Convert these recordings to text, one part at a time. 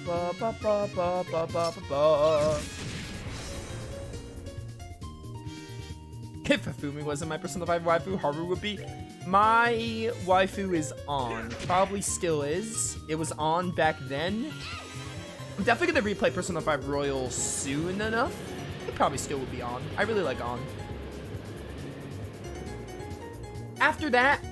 Ba, ba, ba, ba, ba, ba, ba, ba. If Hifumi wasn't my Persona 5 waifu, Haru would be. My waifu is on. Probably still is. It was on back then. I'm definitely gonna replay Persona 5 Royal soon enough. It probably still would be on. I really like on. After that,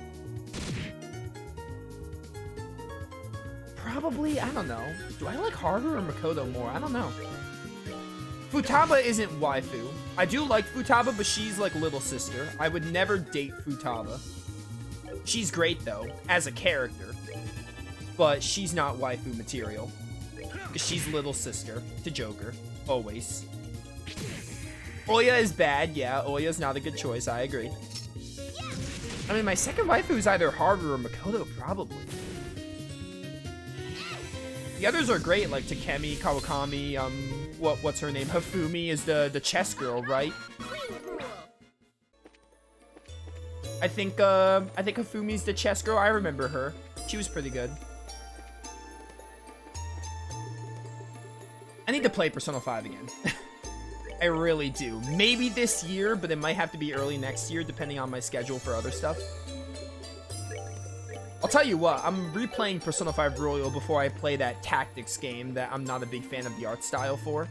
probably, I don't know. Do I like Haru or Makoto more? I don't know. Futaba isn't waifu. I do like Futaba, but she's like little sister. I would never date Futaba. She's great though, as a character. But she's not waifu material. Because she's little sister to Joker. Always. Oya is bad, yeah. Oya's not a good choice, I agree. I mean, my second waifu is either Haru or Makoto, probably. The others are great, like Takemi, Kawakami, what's her name? Hifumi is the chess girl, right? I think Hifumi's the chess girl. I remember her. She was pretty good. I need to play Persona 5 again. I really do. Maybe this year, but it might have to be early next year, depending on my schedule for other stuff. I'll tell you what, I'm replaying Persona 5 Royal before I play that tactics game that I'm not a big fan of the art style for.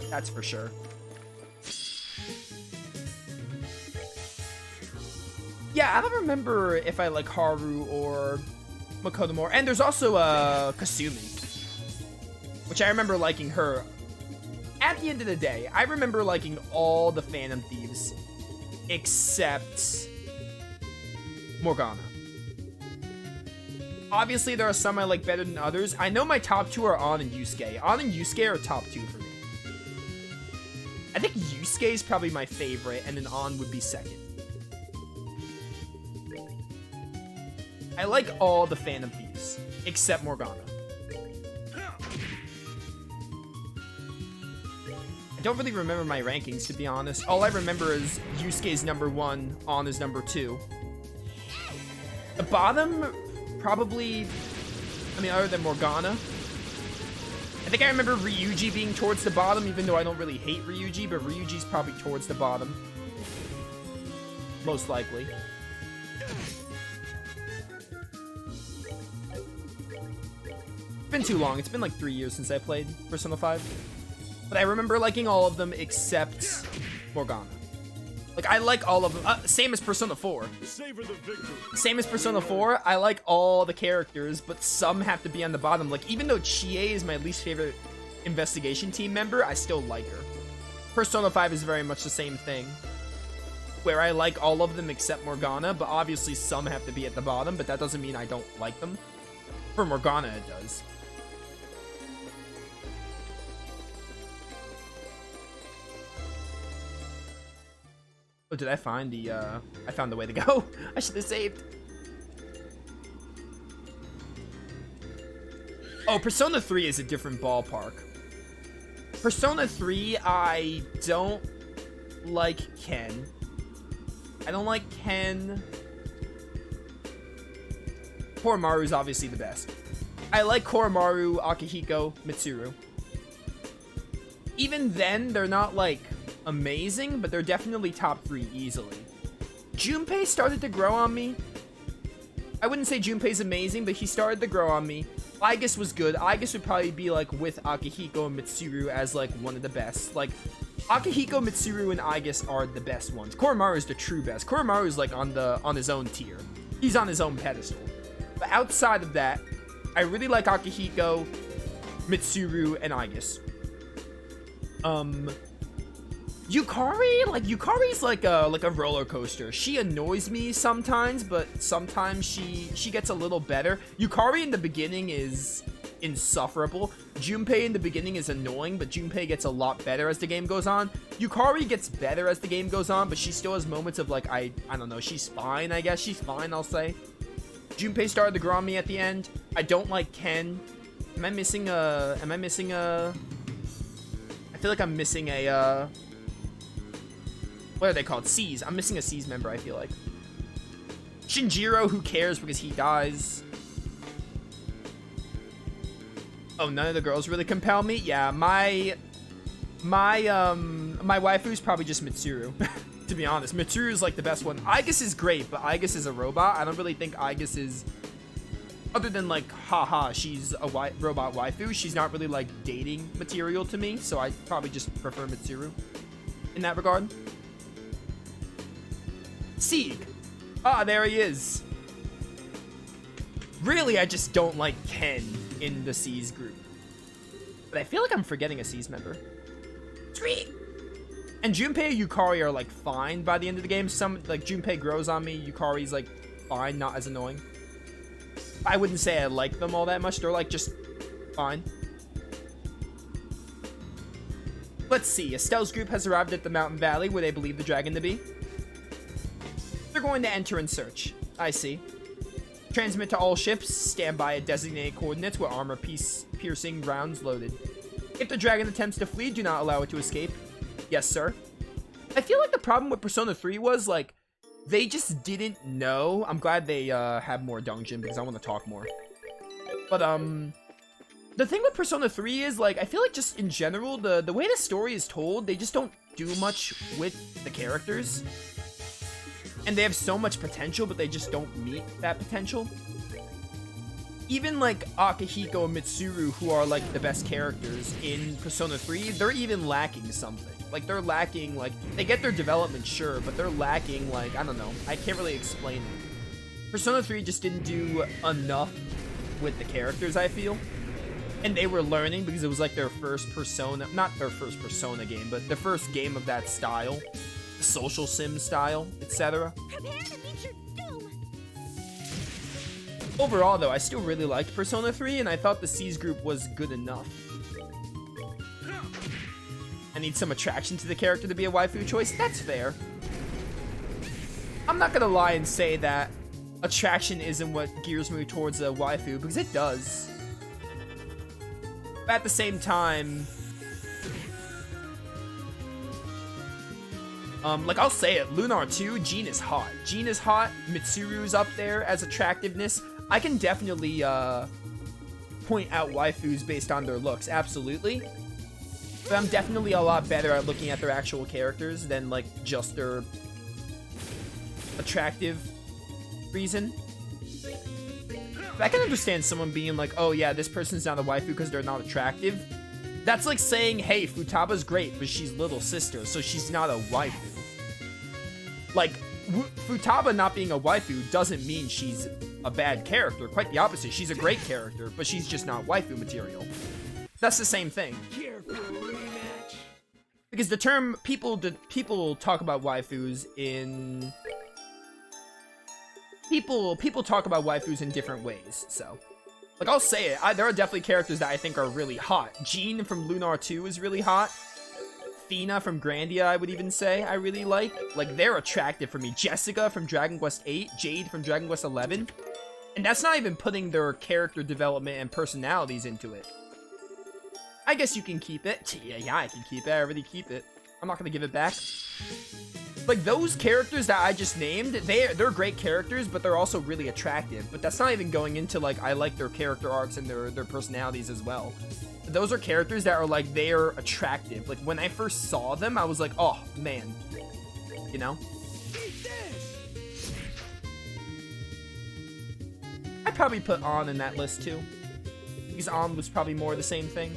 That's for sure. Yeah, I don't remember if I like Haru or Makoto more. And there's also Kasumi, which I remember liking her. At the end of the day, I remember liking all the Phantom Thieves except Morgana. Obviously, there are some I like better than others. I know my top two are On and Yusuke. On and Yusuke are top two for me. I think Yusuke is probably my favorite, and then On would be second. I like all the Phantom Thieves, except Morgana. I don't really remember my rankings, to be honest. All I remember is Yusuke's number 1, On is number 2. The bottom, probably, I mean, other than Morgana. I think I remember Ryuji being towards the bottom, even though I don't really hate Ryuji, but Ryuji's probably towards the bottom. Most likely. It's been too long. It's been like 3 years since I played Persona 5. But I remember liking all of them except Morgana. Like, I like all of them. Same as Persona 4. Savor the victory. Same as Persona 4, I like all the characters, but some have to be on the bottom. Like, even though Chie is my least favorite investigation team member, I still like her. Persona 5 is very much the same thing, where I like all of them except Morgana, but obviously some have to be at the bottom, but that doesn't mean I don't like them. For Morgana, it does. Oh, did I find the, I found the way to go. I should have saved. Oh, Persona 3 is a different ballpark. Persona 3, I don't like Ken. I don't like Ken. Koromaru's obviously the best. I like Koromaru, Akihiko, Mitsuru. Even then, they're not, like, amazing, but they're definitely top 3 easily. Junpei started to grow on me. I wouldn't say Junpei's amazing, but he started to grow on me. Aigis was good. Aigis would probably be like with Akihiko and Mitsuru as like one of the best. Like Akihiko, Mitsuru, and Aigis are the best ones. Koromaru is the true best. Koromaru is like on his own tier. He's on his own pedestal. But outside of that, I really like Akihiko, Mitsuru, and Aigis. Yukari's like a roller coaster. She annoys me sometimes, but sometimes she gets a little better. Yukari in the beginning is insufferable. Junpei in the beginning is annoying, but Junpei gets a lot better as the game goes on. Yukari gets better as the game goes on, but she still has moments of like, I don't know, she's fine, I guess. She's fine, I'll say. Junpei started to grow on me at the end. I don't like Ken. I feel like I'm missing a, what are they called? C's. I'm missing a C's member, I feel like. Shinjiro, who cares because he dies. Oh, none of the girls really compel me? Yeah, my waifu's probably just Mitsuru. To be honest, Mitsuru's like the best one. Aigis is great, but Aigis is a robot. I don't really think Aigis is, other than like, haha, she's a robot waifu, she's not really like dating material to me, so I probably just prefer Mitsuru in that regard. Sieg. Ah, there he is. Really, I just don't like Ken in the C's group. But I feel like I'm forgetting a C's member. Sweet. And Junpei and Yukari are like fine by the end of the game. Some, like, Junpei grows on me, Yukari's like fine, not as annoying. I wouldn't say I like them all that much. They're like just fine. Let's see. Estelle's group has arrived at the mountain valley where they believe the dragon to be. They're going to enter and search. I see. Transmit to all ships. Stand by at designated coordinates with armor-piercing rounds loaded. If the dragon attempts to flee, do not allow it to escape. Yes, sir. I feel like the problem with Persona 3 was, like, they just didn't know. I'm glad they have more Dongjin because I want to talk more. But, the thing with Persona 3 is, like, I feel like just in general, the way the story is told, they just don't do much with the characters. And they have so much potential, but they just don't meet that potential. Even, like, Akihiko and Mitsuru, who are, like, the best characters in Persona 3, they're even lacking something. Like, they're lacking, like, they get their development, sure, but they're lacking, like, I don't know. I can't really explain it. Persona 3 just didn't do enough with the characters, I feel. And they were learning because it was, like, their first Persona, not their first Persona game, but the first game of that style. Social sim style, etc. Overall, though, I still really liked Persona 3, and I thought the C's group was good enough. I need some attraction to the character to be a waifu choice. That's fair. I'm not gonna lie and say that attraction isn't what gears me towards a waifu, because it does. But at the same time, like, I'll say it, Lunar 2, Jean is hot. Jean is hot, Mitsuru's up there as attractiveness. I can definitely, point out waifus based on their looks, absolutely. But I'm definitely a lot better at looking at their actual characters than, like, just their attractive reason. But I can understand someone being like, oh yeah, this person's not a waifu because they're not attractive. That's like saying, hey, Futaba's great, but she's little sister, so she's not a waifu. Like, Futaba not being a waifu doesn't mean she's a bad character. Quite the opposite. She's a great character, but she's just not waifu material. That's the same thing. Because the term, people talk about waifus in... People talk about waifus in different ways, so... Like, I'll say it, there are definitely characters that I think are really hot. Jean from Lunar 2 is really hot. Fina from Grandia, I would even say, I really like. Like, they're attractive for me. Jessica from Dragon Quest 8, Jade from Dragon Quest 11. And that's not even putting their character development and personalities into it. I guess you can keep it. Yeah, I can keep it. I already keep it. I'm not gonna give it back. Like, those characters that I just named, they're great characters, but they're also really attractive. But that's not even going into, like, I like their character arcs and their personalities as well. Those are characters that are, like, they're attractive. Like, when I first saw them, I was like, oh, man. You know? I'd probably put An in that list, too. Because An was probably more the same thing.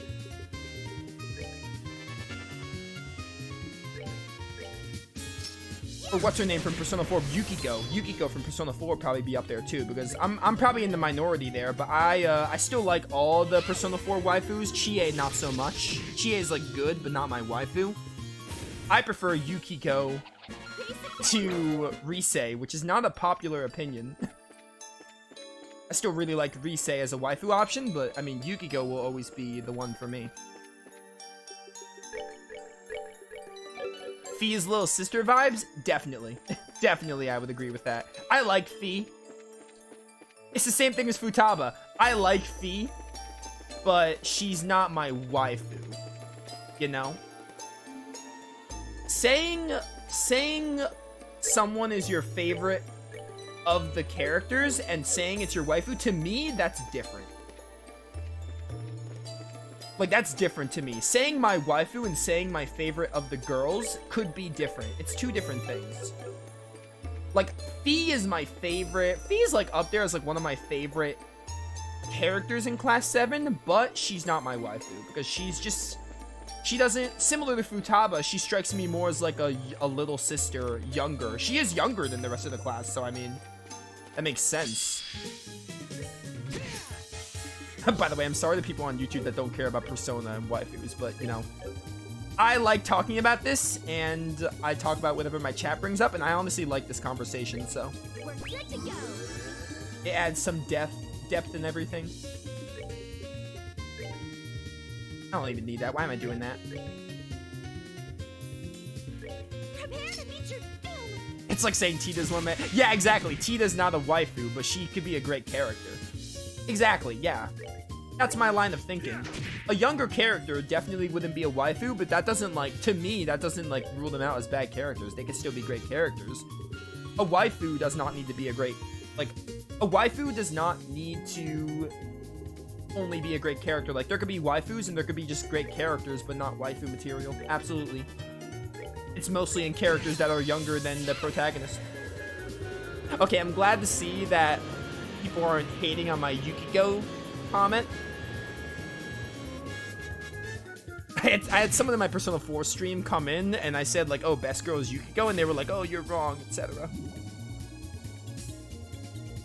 Or what's her name from Persona 4? Yukiko. Yukiko from Persona 4 would probably be up there too, because I'm probably in the minority there, but I still like all the Persona 4 waifus. Chie, not so much. Chie is, like, good, but not my waifu. I prefer Yukiko to Rise, which is not a popular opinion. I still really like Rise as a waifu option, but, I mean, Yukiko will always be the one for me. Fi's little sister vibes? Definitely. Definitely, I would agree with that. I like Fi. It's the same thing as Futaba. I like Fi, but she's not my waifu. You know? Saying someone is your favorite of the characters and saying it's your waifu, to me, that's different. Like, that's different to me. Saying my waifu and saying my favorite of the girls could be different. It's two different things. Like, Fee is my favorite. Fee is, like, up there as, like, one of my favorite characters in Class 7, but she's not my waifu, because she's just... She doesn't... Similar to Futaba, she strikes me more as, like, a little sister, younger. She is younger than the rest of the class, so, I mean, that makes sense. By the way, I'm sorry to people on YouTube that don't care about Persona and waifus, but, you know, I like talking about this, and I talk about whatever my chat brings up, and I honestly like this conversation, so. We're good to go. It adds some depth and everything. I don't even need that. Why am I doing that? Prepare to meet your doom. It's like saying Tita's limit. Yeah, exactly. Tita's not a waifu, but she could be a great character. Exactly, yeah. That's my line of thinking. A younger character definitely wouldn't be a waifu, but that doesn't, like, to me, that doesn't, like, rule them out as bad characters. They could still be great characters. A waifu does not need to be a great, like, a waifu does not need to only be a great character. Like, there could be waifus and there could be just great characters, but not waifu material. Absolutely. It's mostly in characters that are younger than the protagonist. Okay, I'm glad to see that people aren't hating on my Yukiko comment. I had someone in my Persona 4 stream come in and I said, like, oh, best girl is Yukiko, and they were like, oh, you're wrong, etc.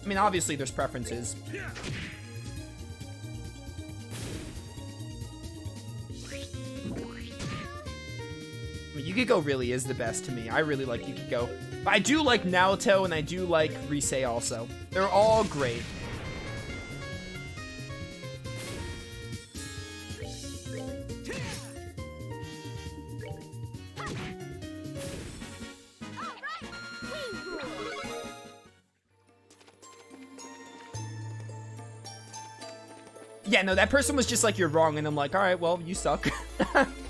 I mean, obviously there's preferences. I mean, Yukiko really is the best to me. I really like Yukiko. But I do like Naoto and I do like Rise also. They're all great. Yeah, no, that person was just like, you're wrong, and I'm like, alright, well, you suck.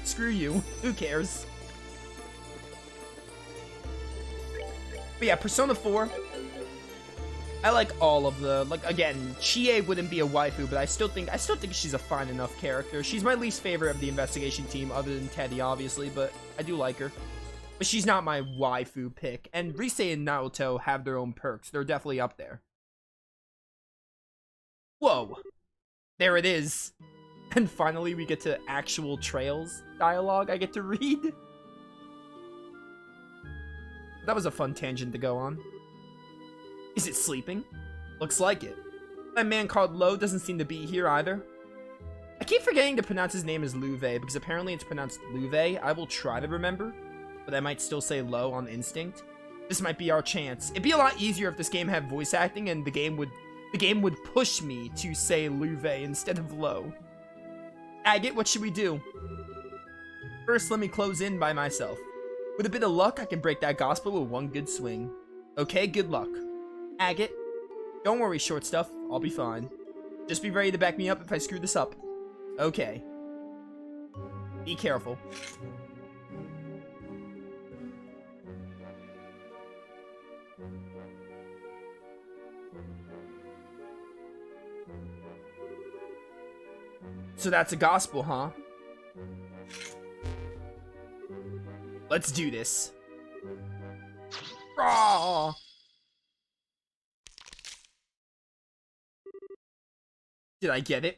Screw you. Who cares? But yeah, Persona 4. I like all of the, like, again, Chie wouldn't be a waifu, but I still think she's a fine enough character. She's my least favorite of the investigation team, other than Teddy, obviously, but I do like her. But she's not my waifu pick. And Rise and Naoto have their own perks. They're definitely up there. Whoa. There it is. And finally we get to actual Trails dialogue I get to read. That was a fun tangent to go on. Is it sleeping? Looks like it. That man called Lo doesn't seem to be here either. I keep forgetting to pronounce his name as Luve, because apparently it's pronounced Luve. I will try to remember, but I might still say Lo on instinct. This might be our chance. It'd be a lot easier if this game had voice acting and the game would push me to say Luve instead of Lo. Agate, what should we do? First, let me close in by myself. With a bit of luck, I can break that gospel with one good swing. Okay, good luck. Agate, don't worry, short stuff. I'll be fine. Just be ready to back me up if I screw this up. Okay. Be careful. So that's a gospel, huh? Let's do this. Raw! Did I get it?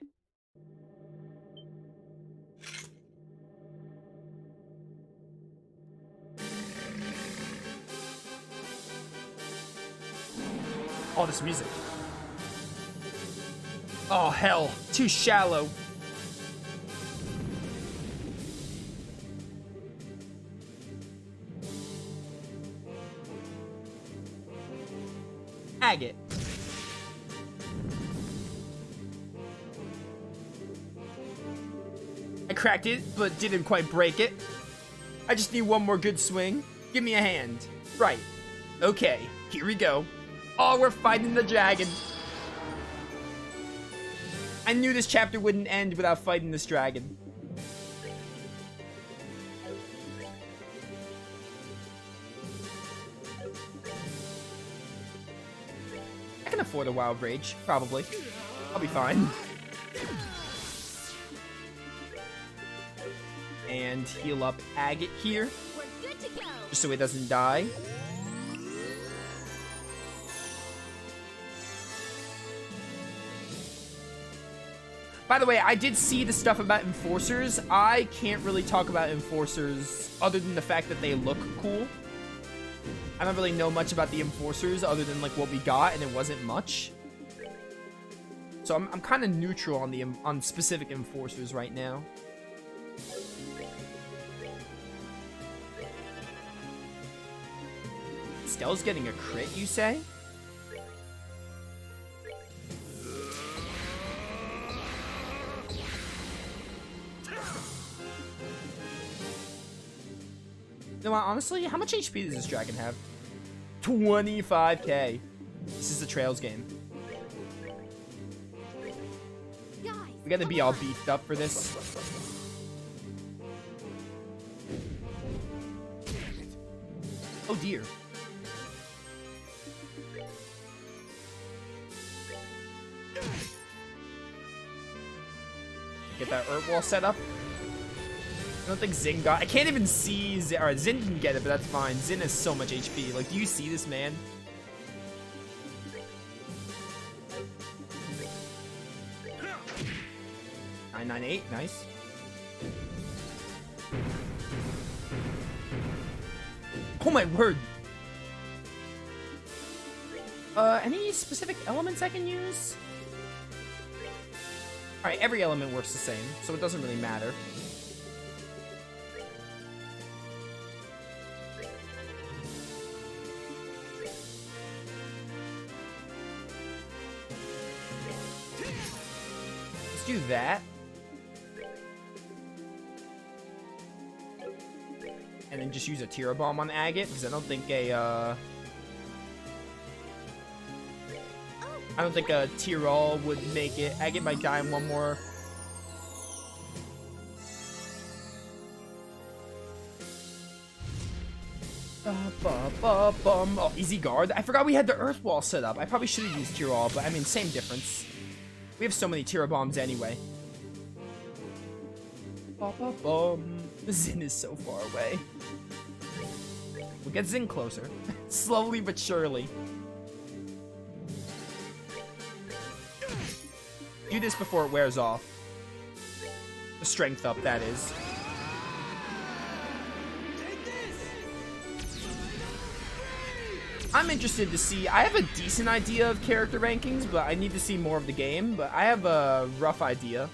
All this music. Oh, hell. Too shallow. Agate. I cracked it, but didn't quite break it. I just need one more good swing. Give me a hand. Right. Okay, here we go. Oh, we're fighting the dragon. I knew this chapter wouldn't end without fighting this dragon. I can afford a wild rage, probably. I'll be fine. and heal up Agate here, We're good to go. just so he doesn't die. By the way, I did see the stuff about Enforcers. I can't really talk about Enforcers other than the fact that they look cool. I don't really know much about the Enforcers other than like what we got, and it wasn't much. So I'm kind of neutral on specific Enforcers right now. Stell's getting a crit, you say? You know what, honestly, how much HP does this dragon have? 25k. This is the Trails game. Guys, We gotta be come all on. beefed up for this. Oh dear. Get that Earth Wall set up. I don't think Zin got. I can't even see Zin. Alright, Zin didn't get it, but that's fine. Zin has so much HP. Like, do you see this man? $998, nice. Oh my word. Any specific elements I can use? Alright, every element works the same, so it doesn't really matter. Let's do that. And then just use a Tira Bomb on Agate, because I don't think a Tyrol would make it. Agate might die in one more. Oh, easy guard. I forgot we had the Earth Wall set up. I probably should have used Tyrol, but I mean, same difference. We have so many Tira Bombs anyway. Zin is so far away. We'll get Zin closer. Slowly but surely. Do this before it wears off. The strength up, that is. I'm interested to see. I have a decent idea of character rankings, but I need to see more of the game. But I have a rough idea.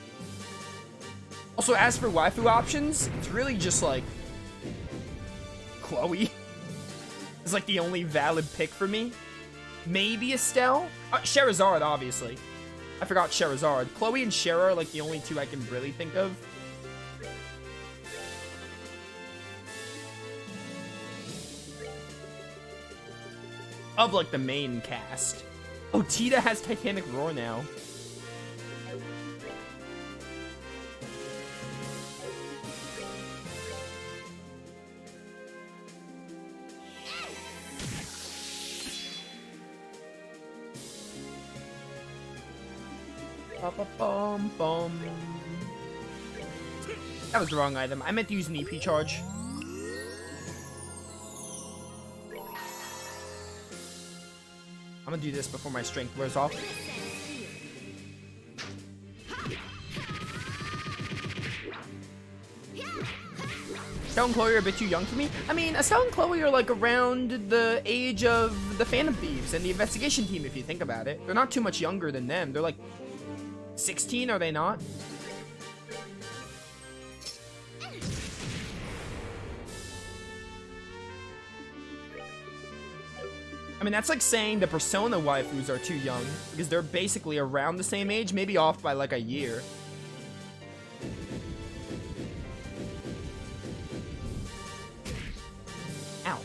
Also, as for waifu options, it's really just like Chloe. It's like the only valid pick for me. Maybe Estelle. Sherazard, obviously. I forgot Sherazard. Chloe and Shera are like the only two I can really think of. Of like the main cast. Oh, Tita has Titanic Roar now. Ba-ba-bum-bum. That was the wrong item. I meant to use an EP charge. I'm gonna do this before my strength wears off. Estelle and Chloe are a bit too young for me. I mean, Estelle and Chloe are like around the age of the Phantom Thieves and the investigation team, if you think about it. They're not too much younger than them. They're like 16, are they not? I mean, that's like saying the Persona waifus are too young, because they're basically around the same age, maybe off by like a year. Ow.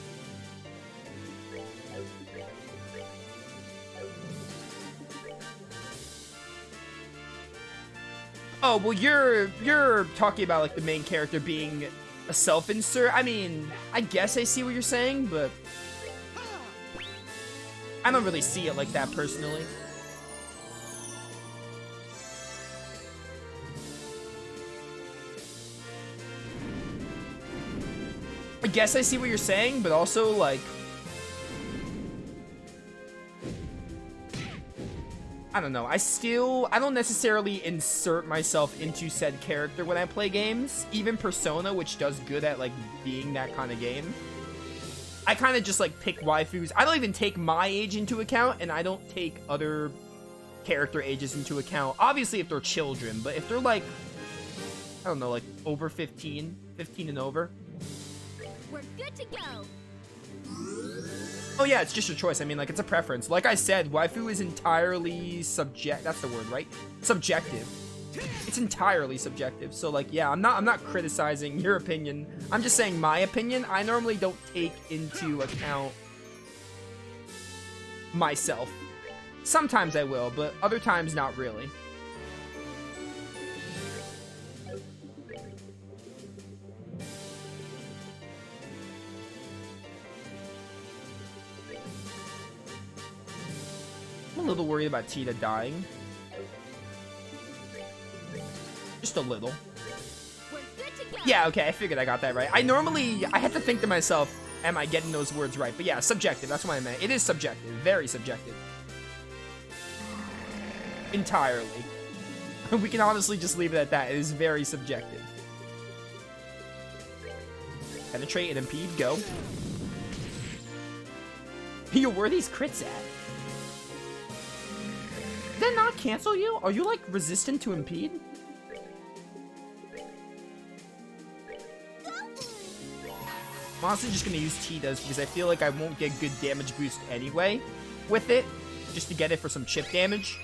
Oh, well, you're talking about like the main character being a self-insert. I mean, I guess I see what you're saying, but I don't really see it like that personally. I guess I see what you're saying, but also, like, I don't know. I don't necessarily insert myself into said character when I play games. Even Persona, which does good at, like, being that kind of game. I kind of just, like, pick waifus. I don't even take my age into account, and I don't take other character ages into account. Obviously, if they're children, but if they're, like, I don't know, like, over 15 and over. We're good to go. Oh yeah, it's just your choice. I mean, like, it's a preference. Like I said, waifu is entirely that's the word, right? Subjective. It's entirely subjective. So, like, yeah, I'm not criticizing your opinion. I'm just saying my opinion. I normally don't take into account myself. Sometimes I will, but other times not really. I'm a little worried about Tita dying. Just a little. We're good to go. Yeah, okay, I figured I got that right. I have to think to myself, am I getting those words right? But yeah, subjective, that's what I meant. It is subjective, very subjective. Entirely. We can honestly just leave it at that. It is very subjective. Penetrate and impede, go. Yo, where are these crits at? Did that not cancel you? Are you, like, resistant to impede? I'm honestly just gonna use Tita's because I feel like I won't get good damage boost anyway with it, just to get it for some chip damage.